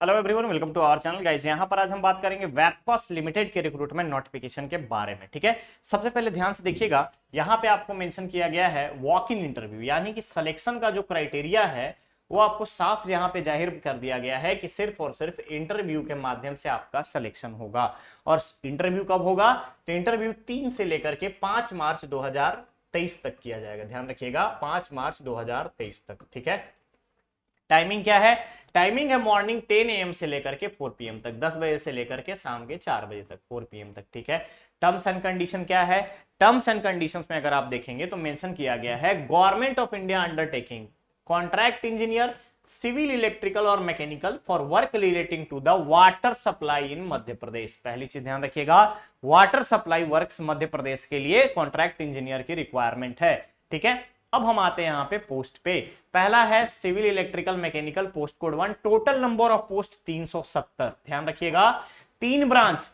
Hello everyone, welcome to our channel guys. यहाँ पर आज हम बात करेंगे वेबकॉस्ट लिमिटेड के रिक्रूटमेंट नोटिफिकेशन के बारे में। ठीक है, सबसे पहले ध्यान से देखिएगा, यहाँ पे आपको मेंशन किया गया है वॉक इन इंटरव्यू, यानी कि सिलेक्शन का जो क्राइटेरिया है वो आपको साफ यहाँ पे जाहिर कर दिया गया है कि सिर्फ और सिर्फ इंटरव्यू के माध्यम से आपका सिलेक्शन होगा। और इंटरव्यू कब होगा? तो इंटरव्यू 3 से लेकर के 5 मार्च 2023 तक किया जाएगा। ध्यान रखिएगा, 5 मार्च 2023 तक। ठीक है, टाइमिंग क्या है? टाइमिंग है मॉर्निंग 10 AM से लेकर के 4 PM तक, 10 बजे से लेकर के शाम के 4 बजे तक, 4 PM तक। ठीक है, टर्म्स एंड कंडीशन क्या है? टर्म्स एंड कंडीशंस में अगर आप देखेंगे तो मेंशन किया गया है government of India undertaking contract engineer civil electrical और mechanical for work relating to the water supply in Madhya Pradesh. पहली चीज ध्यान रखिएगा, water supply works Madhya Pradesh के लिए कॉन्ट्रैक्ट इंजीनियर की रिक्वायरमेंट है। ठीक है, अब हम आते हैं यहाँ पे पोस्ट पे। पहला है civil electrical mechanical, post code 1, total number of post 370। ध्यान रखिएगा, 3 ब्रांच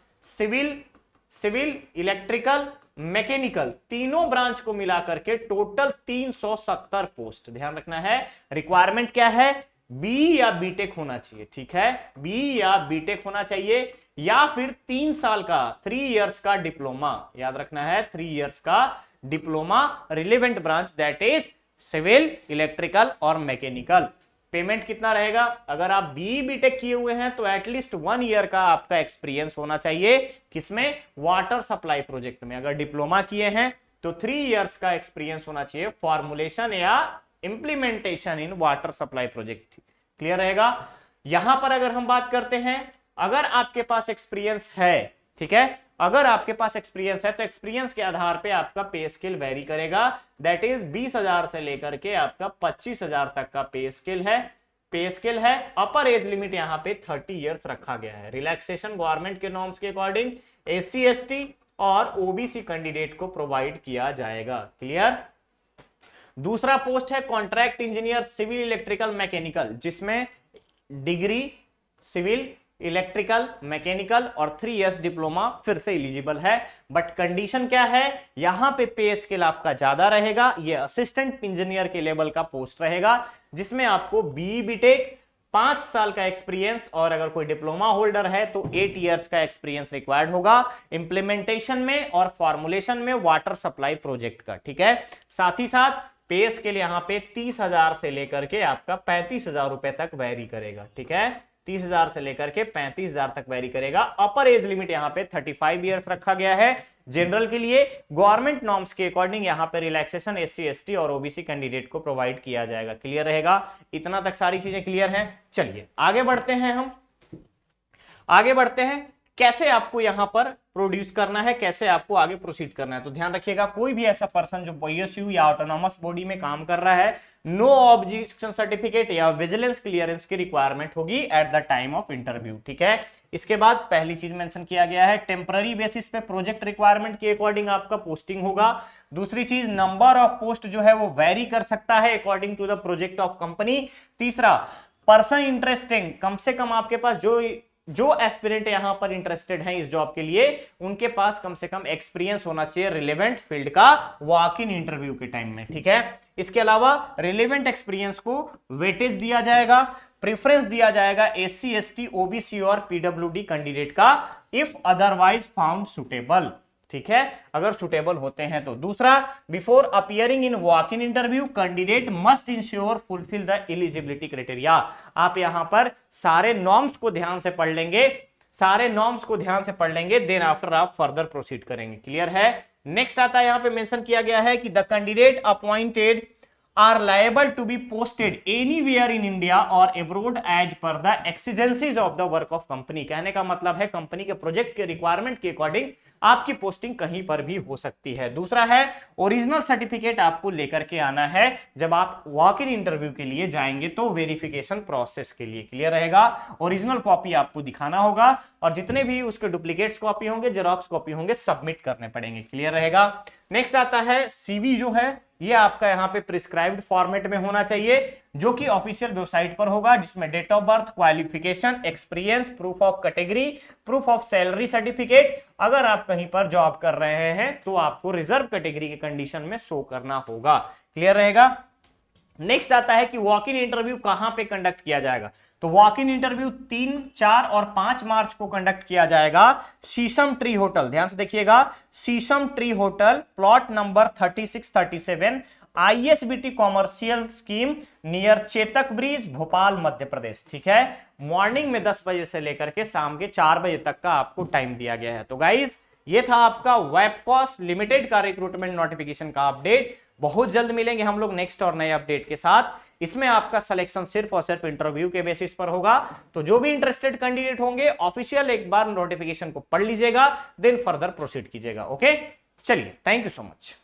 सिविल इलेक्ट्रिकल मैकेनिकल, तीनों ब्रांच को मिलाकर के टोटल 370 पोस्ट। ध्यान रखना है, रिक्वायरमेंट क्या है? बी या बीटेक होना चाहिए। ठीक है, बी या बीटेक होना चाहिए, या फिर 3 साल का 3 इयर्स का डिप्लोमा। याद रखना है, 3 इयर्स का diploma relevant branch, that is civil electrical और मैकेनिकल। पेमेंट कितना रहेगा? अगर आप बी बीटेक किए हुए हैं तो एटलीस्ट 1 ईयर का आपका एक्सपीरियंस होना चाहिए। किसमें? वाटर सप्लाई प्रोजेक्ट में। अगर डिप्लोमा किए हैं तो 3 इयर्स का एक्सपीरियंस होना चाहिए फॉर्मुलेशन या implementation in water supply project. Clear रहेगा? यहां पर अगर हम बात करते हैं, अगर आपके पास एक्सपीरियंस है, ठीक है, अगर आपके पास एक्सपीरियंस है तो एक्सपीरियंस के आधार पे आपका पे स्केल वेरी करेगा। दैट इज 20,000 से लेकर के आपका 25,000 तक का पे स्केल है। अपर एज लिमिट यहाँ पे 30 इयर्स रखा गया है। रिलैक्सेशन गवर्नमेंट के नॉर्म्स के अकॉर्डिंग SC ST और OBC कैंडिडेट को प्रोवाइड किया जाएगा। क्लियर? दूसरा पोस्ट है contract engineer civil electrical mechanical, जिसमें डिग्री सिविल इलेक्ट्रिकल मैकेनिकल और 3 इयर्स डिप्लोमा फिर से एलिजिबल है। बट कंडीशन क्या है? यहां पे स्केल आपका ज्यादा रहेगा। ये असिस्टेंट इंजीनियर के लेवल का पोस्ट रहेगा, जिसमें आपको बी बीटेक 5 साल का एक्सपीरियंस, और अगर कोई डिप्लोमा होल्डर है तो 8 इयर्स का एक्सपीरियंस रिक्वायर्ड होगा इंप्लीमेंटेशन में और फॉर्मुलेशन में वाटर सप्लाई प्रोजेक्ट का। ठीक है, साथ ही साथ पे स्केल यहां पे 30,000 से लेकर के आपका 35,000 रुपए तक वेरी करेगा। ठीक है, 30,000 से लेकर के 35,000 तक वेरी करेगा। अपर एज लिमिट यहां पे 35 इयर्स रखा गया है जनरल के लिए। गवर्नमेंट नॉर्म्स के अकॉर्डिंग यहां पे रिलैक्सेशन SC ST और OBC कैंडिडेट को प्रोवाइड किया जाएगा। क्लियर रहेगा? इतना तक सारी चीजें क्लियर हैं। चलिए आगे बढ़ते हैं, कैसे आपको यहां पर प्रोड्यूस करना है, कैसे आपको आगे प्रोसीड करना है। तो ध्यान रखिएगा, कोई भी ऐसा पर्सन जो PSU या ऑटोनॉमस बॉडी में काम कर रहा है, नो ऑब्जेक्शन सर्टिफिकेट या विजिलेंस क्लियरेंस की रिक्वायरमेंट होगी at the time of interview. ठीक है, इसके बाद पहली चीज मेंशन किया गया है टेम्पररी बेसिस पे प्रोजेक्ट रिक्वायरमेंट के अकॉर्डिंग आपका पोस्टिंग होगा। दूसरी चीज, नंबर ऑफ पोस्ट जो है वो वेरी कर सकता है according to the project of company. तीसरा, पर्सन इंटरेस्टिंग, कम से कम आपके पास जो एस्पिरेंट यहां पर इंटरेस्टेड हैं इस जॉब के लिए, उनके पास कम से कम एक्सपीरियंस होना चाहिए रिलेवेंट फील्ड का वॉक इन इंटरव्यू के टाइम में। ठीक है, इसके अलावा रिलेवेंट एक्सपीरियंस को वेटेज दिया जाएगा, प्रेफरेंस दिया जाएगा SC ST OBC और PWD कैंडिडेट का, इफ अदरवाइज फाउंड सुटेबल। ठीक है, अगर सुटेबल होते हैं तो। दूसरा, before appearing in walk in interview candidate must ensure fulfil the eligibility criteria. आप यहां पर सारे नॉर्म्स को ध्यान से पढ़ लेंगे, देन आफ्टर आप फर्दर प्रोसीड करेंगे। क्लियर है? नेक्स्ट आता है, यहां पे मेंशन किया गया है कि the candidate appointed are liable to be posted anywhere in India or abroad as per the exigencies of the work of company। कहने का मतलब है कंपनी के प्रोजेक्ट के रिक्वायरमेंट के अकॉर्डिंग आपकी पोस्टिंग कहीं पर भी हो सकती है। दूसरा है, ओरिजिनल सर्टिफिकेट आपको लेकर के आना है जब आप वॉक इन इंटरव्यू के लिए जाएंगे तो वेरिफिकेशन प्रोसेस के लिए। क्लियर रहेगा? ओरिजिनल कॉपी आपको दिखाना होगा और जितने भी उसके डुप्लीकेट्स कॉपी होंगे, जेरॉक्स कॉपी होंगे, सबमिट करने पड़ेंगे। क्लियर रहेगा? नेक्स्ट आता है CV, जो है ये आपका यहां पे प्रिस्क्राइब्ड फॉर्मेट में होना चाहिए, जो कि ऑफिशियल वेबसाइट पर होगा, जिसमें date of birth, qualification, experience, proof of category, proof of salary certificate. अगर आप कहीं पर जॉब कर रहे हैं तो आपको रिजर्व कैटेगरी के कंडीशन में शो करना होगा। क्लियर रहेगा? नेक्स्ट आता है कि वॉक इन इंटरव्यू कहां पे कंडक्ट किया जाएगा। तो वॉक इन इंटरव्यू 3, 4 और 5 मार्च को कंडक्ट किया जाएगा शीशम ट्री होटल, ध्यान से देखिएगा, Sheesham tree hotel, plot number 3637, ISBT commercial scheme near Chetak bridge, Bhopal Madhya Pradesh. ठीक है, मॉर्निंग में 10 बजे से लेकर के शाम के 4 बजे तक का आपको टाइम दिया गया है। तो गाइस ये था आपका वेबकॉस लिमिटेड का रिक्रूटमेंट नोटिफिकेशन का अपडेट। बहुत जल्द मिलेंगे हम लोग नेक्स्ट और नए अपडेट के साथ। इसमें आपका सिलेक्शन सिर्फ और सिर्फ इंटरव्यू के बेसिस पर होगा। तो जो भी इंटरेस्टेड कैंडिडेट होंगे ऑफिशियल एक बार नोटिफिकेशन को पढ़ लीजिएगा, देन फर्दर प्रोसीड कीजिएगा। ओके, चलिए, थैंक यू सो मच।